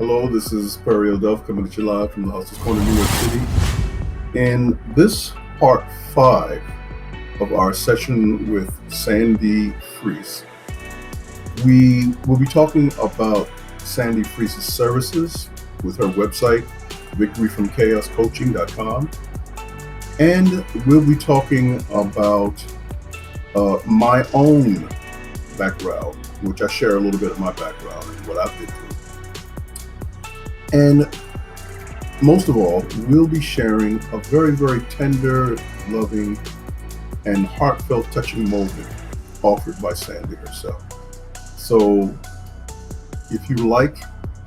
Hello, this is Perry Duff coming at you live from the Hustle's Corner, New York City. In this part 5 of our session with Sandy Freese, we will be talking about Sandy Freese's services with her website, victoryfromchaoscoaching.com. And we'll be talking about my own background, which I share a little bit of my background and what I've been through. And most of all, we'll be sharing a very, very tender, loving, and heartfelt, touching moment offered by Sandy herself. So, if you like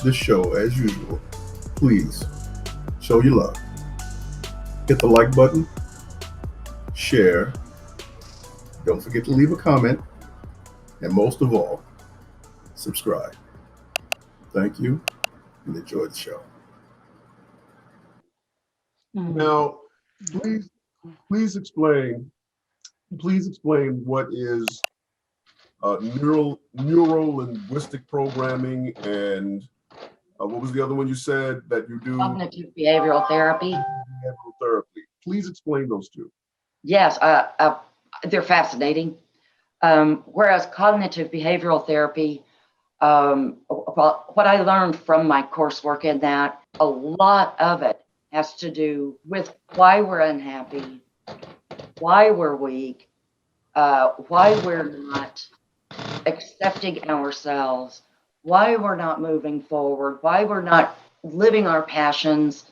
this show, as usual, please show your love. Hit the like button, share, don't forget to leave a comment, and most of all, subscribe. Thank you and enjoy the show. Now, please, please explain, please explain what is neuro linguistic programming and what was the other one you said that you do? Cognitive behavioral therapy. Behavioral therapy. Please explain those two. Yes, they're fascinating. Whereas cognitive behavioral therapy, what I learned from my coursework in that, a lot of it has to do with why we're unhappy, why we're weak, why we're not accepting ourselves, why we're not moving forward, why we're not living our passions.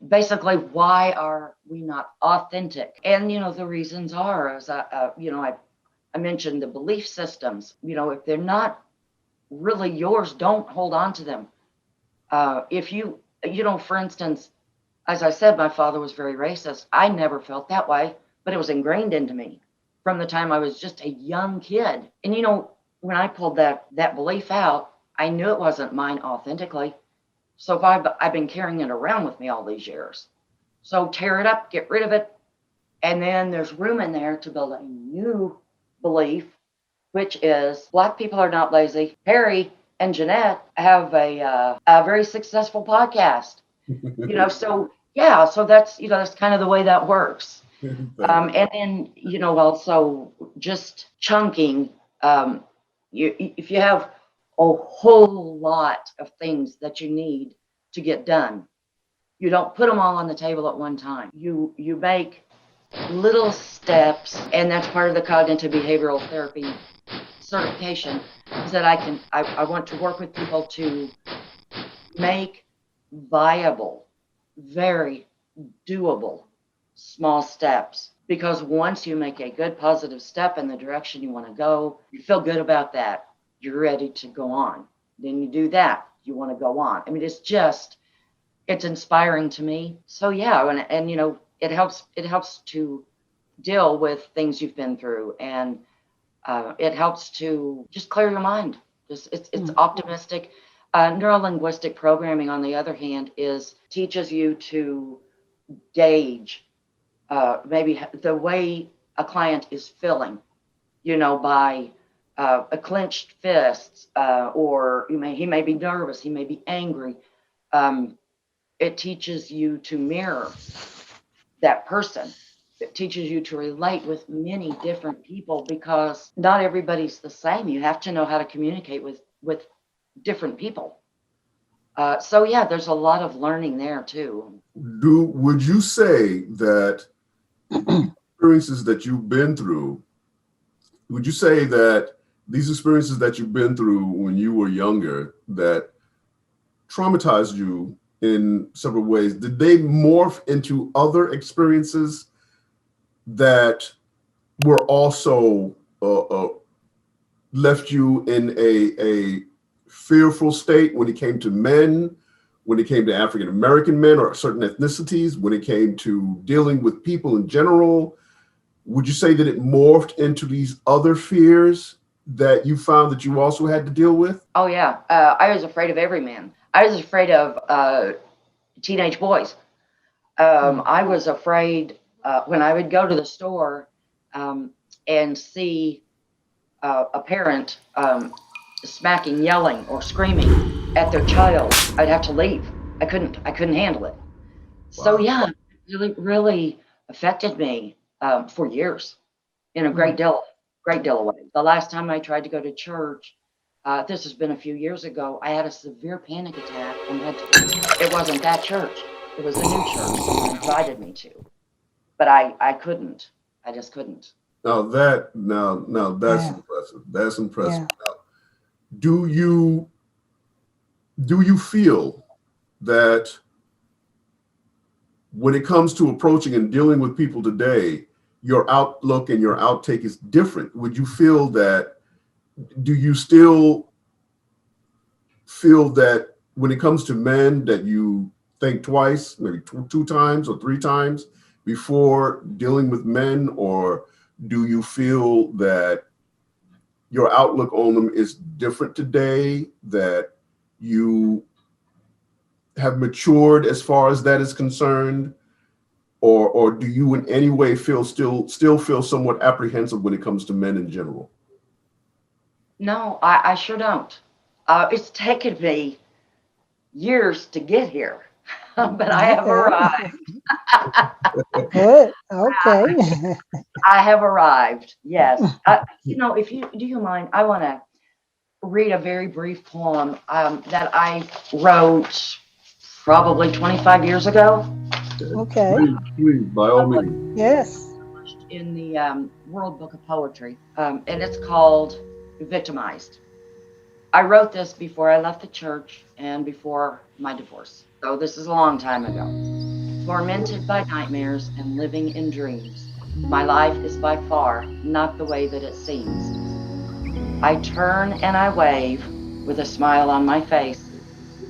Basically, why are we not authentic? And the reasons are, as I mentioned, the belief systems. If they're not really yours, don't hold on to them. If for instance, as I said, my father was very racist. I never felt that way, but it was ingrained into me from the time I was just a young kid. And when I pulled that belief out, I knew it wasn't mine authentically. So if I've been carrying it around with me all these years. So tear it up, get rid of it. And then there's room in there to build a new belief, which is Black people are not lazy. Harry and Jeanette have a very successful podcast. So that's kind of the way that works. And then, also just chunking. If you have a whole lot of things that you need to get done, you don't put them all on the table at one time. You make little steps, and that's part of the cognitive behavioral therapy certification, is that I want to work with people to make viable, very doable small steps. Because once you make a good positive step in the direction you want to go, you feel good about that, you're ready to go on. Then you do that, you want to go on. I mean, it's inspiring to me. So yeah, and it helps to deal with things you've been through, and it helps to just clear your mind. It's optimistic. Neuro-linguistic programming, on the other hand, teaches you to gauge maybe the way a client is feeling, by a clenched fists, or he may be nervous, he may be angry. It teaches you to mirror that person. It teaches you to relate with many different people, because not everybody's the same. You have to know how to communicate with different people. So yeah, there's a lot of learning there too. Would you say that experiences that you've been through, would you say that these experiences that you've been through when you were younger that traumatized you in several ways, did they morph into other experiences that were also left you in a fearful state when it came to men, when it came to African American men or certain ethnicities, when it came to dealing with people in general? Would you say that it morphed into these other fears that you found that you also had to deal with? Oh yeah, I was afraid of every man. I was afraid of teenage boys. I was afraid when I would go to the store and see a parent smacking, yelling, or screaming at their child, I'd have to leave. I couldn't handle it. So Wow. yeah, it really affected me for years in a great deal of ways. The last time I tried to go to church, this has been a few years ago, I had a severe panic attack and had to, it wasn't that church. It was a new church someone invited me to, but I couldn't. I just couldn't. Now that's Yeah. impressive. That's impressive. Yeah. Now, do you feel that when it comes to approaching and dealing with people today, your outlook and your outtake is different? Would you feel that? Do you still feel that when it comes to men that you think twice, maybe two times or three times before dealing with men, or do you feel that your outlook on them is different today, that you have matured as far as that is concerned, or do you in any way still feel somewhat apprehensive when it comes to men in general? No, I sure don't. It's taken me years to get here, but I have arrived. Good. Okay. I have arrived. Yes. If you do you mind, I want to read a very brief poem that I wrote probably 25 years ago Okay. Please, by all means. Yes. in the World Book of Poetry, and it's called Victimized. I wrote this before I left the church and before my divorce. So this is a long time ago. Tormented by nightmares and living in dreams, my life is by far not the way that it seems. I turn and I wave with a smile on my face.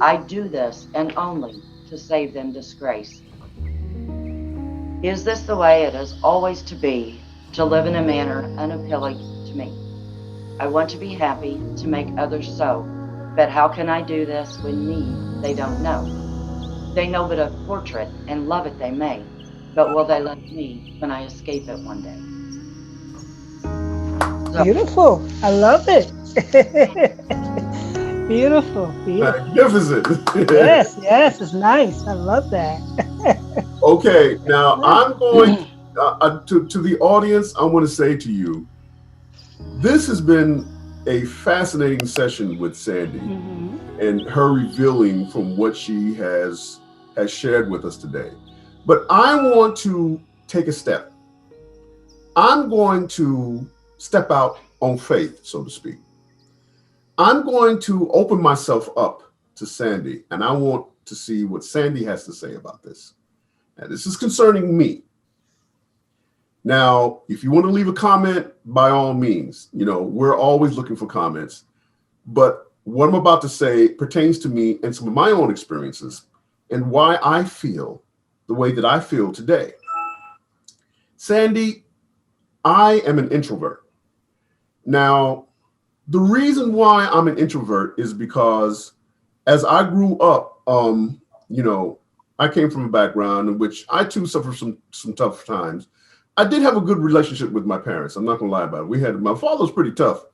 I do this and only to save them disgrace. Is this the way it is always to be, to live in a manner unappealing to me? I want to be happy, to make others so, but how can I do this when me they don't know? They know but a portrait and love it they may, but will they love me when I escape it one day? So, Beautiful. I love it. Beautiful. Beautiful. Magnificent. Yes. Yes. It's nice. I love that. Okay, now I'm going to the audience. I want to say to you, this has been a fascinating session with Sandy Mhm. and her revealing from what she has shared with us today. But I want to take a step. I'm going to step out on faith, so to speak. I'm going to open myself up to Sandy, and I want to see what Sandy has to say about this. And this is concerning me. Now, if you want to leave a comment, by all means, we're always looking for comments. But what I'm about to say pertains to me and some of my own experiences and why I feel the way that I feel today. Sandy, I am an introvert. Now, the reason why I'm an introvert is because as I grew up, I came from a background in which I too suffered some tough times. I did have a good relationship with my parents. I'm not gonna lie about it. My father was pretty tough.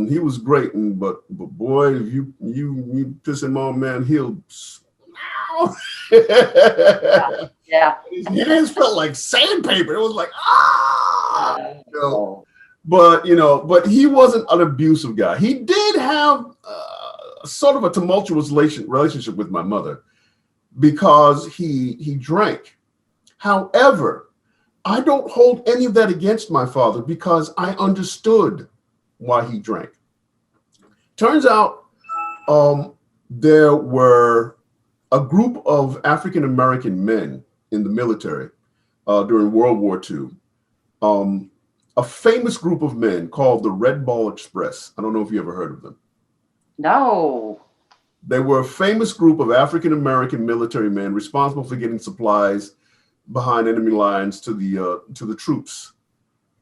He was great, but boy, if you piss him off, man, he'll. yeah. His hands felt like sandpaper. It was like Oh, But he wasn't an abusive guy. He did have sort of a tumultuous relationship with my mother because he drank. However, I don't hold any of that against my father because I understood why he drank. Turns out there were a group of African American men in the military during World War II. A famous group of men called the Red Ball Express. I don't know if you ever heard of them. no. They were a famous group of African American military men responsible for getting supplies behind enemy lines to the troops,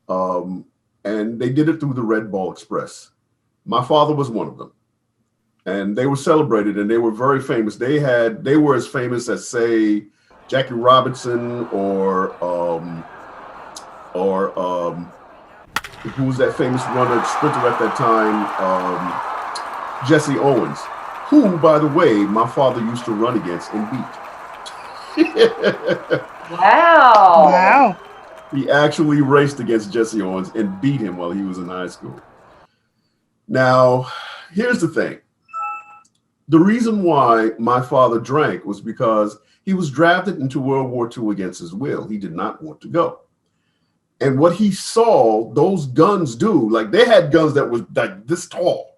and they did it through the Red Ball Express. My father was one of them, and they were celebrated and they were very famous. They were as famous as, say, Jackie Robinson or who was that famous runner sprinter at that time? Jesse Owens, who, by the way, my father used to run against and beat. Wow. Wow. He actually raced against Jesse Owens and beat him while he was in high school. Now, here's the thing. The reason why my father drank was because he was drafted into World War II against his will. He did not want to go. And what he saw those guns do, like they had guns that was like this tall.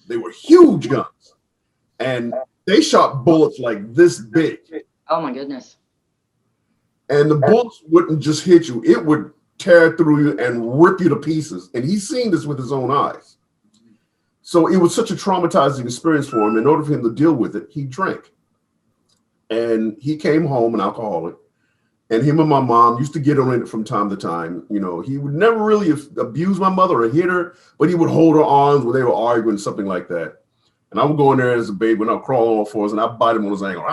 They were huge guns. And they shot bullets like this big. Oh my goodness. And the bullets wouldn't just hit you. It would tear through you and rip you to pieces. And he's seen this with his own eyes. So it was such a traumatizing experience for him. In order for him to deal with it, he drank. And he came home an alcoholic. And him and my mom used to get on it from time to time. You know, he would never really abuse my mother or hit her, but he would hold her arms when they were arguing, something like that. And I would go in there as a baby and I'd crawl on all fours and I'd bite him on his ankle.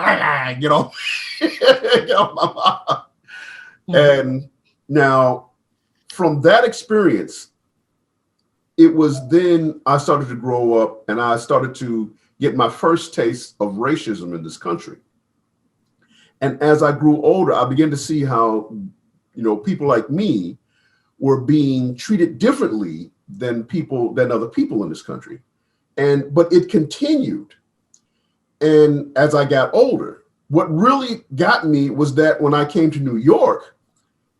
Get off. Get off my mom. And now, from that experience, it was then I started to grow up and I started to get my first taste of racism in this country. And as I grew older, I began to see how, you know, people like me were being treated differently than other people in this country. But it continued. And as I got older, what really got me was that when I came to New York,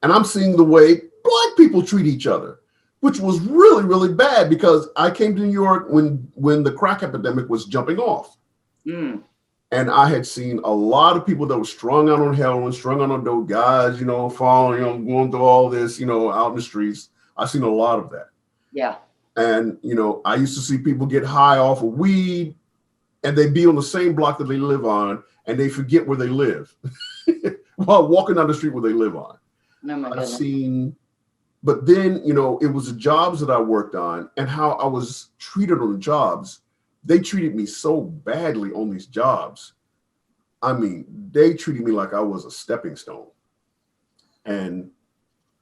and I'm seeing the way Black people treat each other, which was really, really bad because I came to New York when the crack epidemic was jumping off. Mm. And I had seen a lot of people that were strung out on heroin, strung out on dope, guys, you know, falling, you know, going through all this, you know, out in the streets. I've seen a lot of that. Yeah. And, you know, I used to see people get high off of weed and they be on the same block that they live on and they forget where they live while walking down the street where they live on. Oh my goodness. I've seen, but then, you know, it was the jobs that I worked on and how I was treated on the jobs. They treated me so badly on these jobs. I mean, they treated me like I was a stepping stone. And,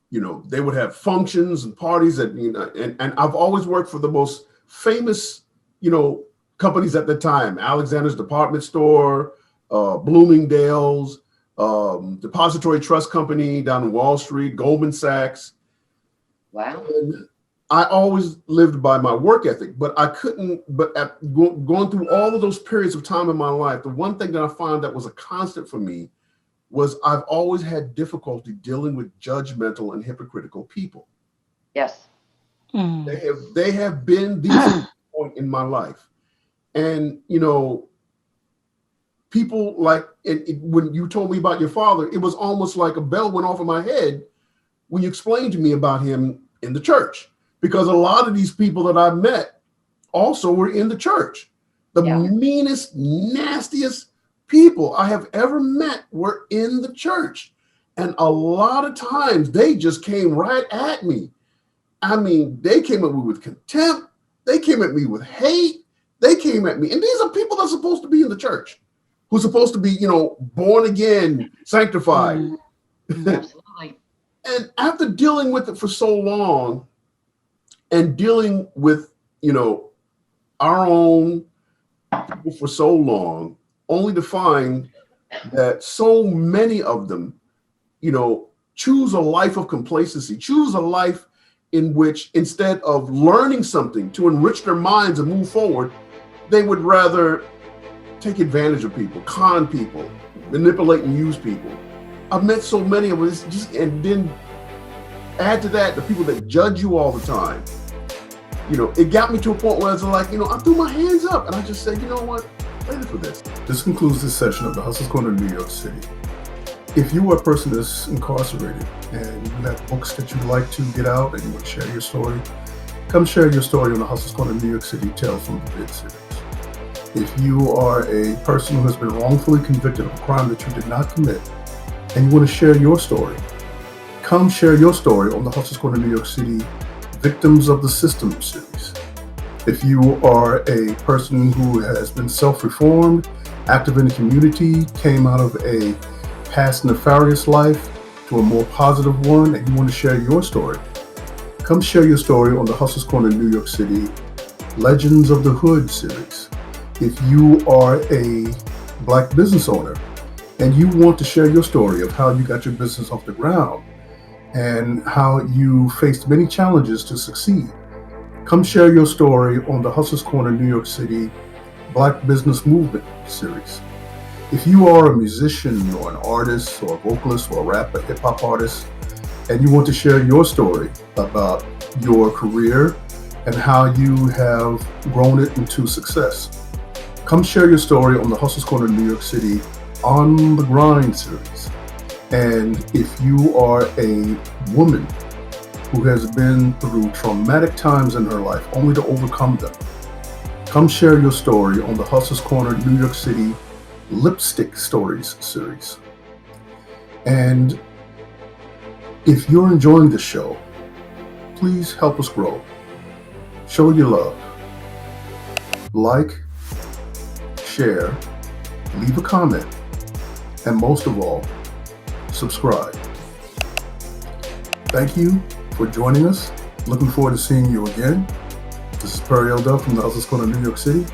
you know, they would have functions and parties that, you know, and I've always worked for the most famous, you know, companies at the time, Alexander's Department Store, Bloomingdale's, Depository Trust Company down in Wall Street, Goldman Sachs. Wow. And I always lived by my work ethic, but I couldn't, but going through all of those periods of time in my life, the one thing that I found that was a constant for me was I've always had difficulty dealing with judgmental and hypocritical people. Yes. They have been the point in my life. And, you know, people like, when you told me about your father, it was almost like a bell went off in my head when you explained to me about him in the church. Because a lot of these people that I met also were in the church. The meanest, nastiest people I have ever met were in the church. And a lot of times they just came right at me. I mean, they came at me with contempt. They came at me with hate. They came at me. And these are people that are supposed to be in the church, who's supposed to be, you know, born again, sanctified. Absolutely. And after dealing with it for so long, and dealing with, you know, our own people for so long, only to find that so many of them, you know, choose a life of complacency, choose a life in which instead of learning something to enrich their minds and move forward, they would rather take advantage of people, con people, manipulate and use people. I've met so many of us, and then add to that the people that judge you all the time. You know, it got me to a point where I was like, you know, I threw my hands up and I just said, you know what, I'm ready for this. This concludes this session of the Hustler's Corner in New York City. If you are a person that's incarcerated and you have books that you'd like to get out and you want to share your story, come share your story on the Hustler's Corner in New York City Tales from the Pit series. If you are a person who has been wrongfully convicted of a crime that you did not commit and you want to share your story, come share your story on the Hustler's Corner in New York City Victims of the System series. If you are a person who has been self-reformed, active in the community, came out of a past nefarious life to a more positive one, and you want to share your story, come share your story on the Hustler's Corner in New York City Legends of the Hood series. If you are a Black business owner and you want to share your story of how you got your business off the ground and how you faced many challenges to succeed, come share your story on the Hustler's Corner New York City Black Business Movement series. If you are a musician or an artist or a vocalist or a rapper, hip hop artist, and you want to share your story about your career and how you have grown it into success, come share your story on the Hustler's Corner New York City On the Grind series. And if you are a woman who has been through traumatic times in her life only to overcome them, come share your story on the Hustler's Corner New York City Lipstick Stories series. And if you're enjoying the show, please help us grow. Show your love. Like, share, leave a comment, and most of all, subscribe. Thank you for joining us. Looking forward to seeing you again. This is Perry L. Dell from the Hustler's Corner New York City.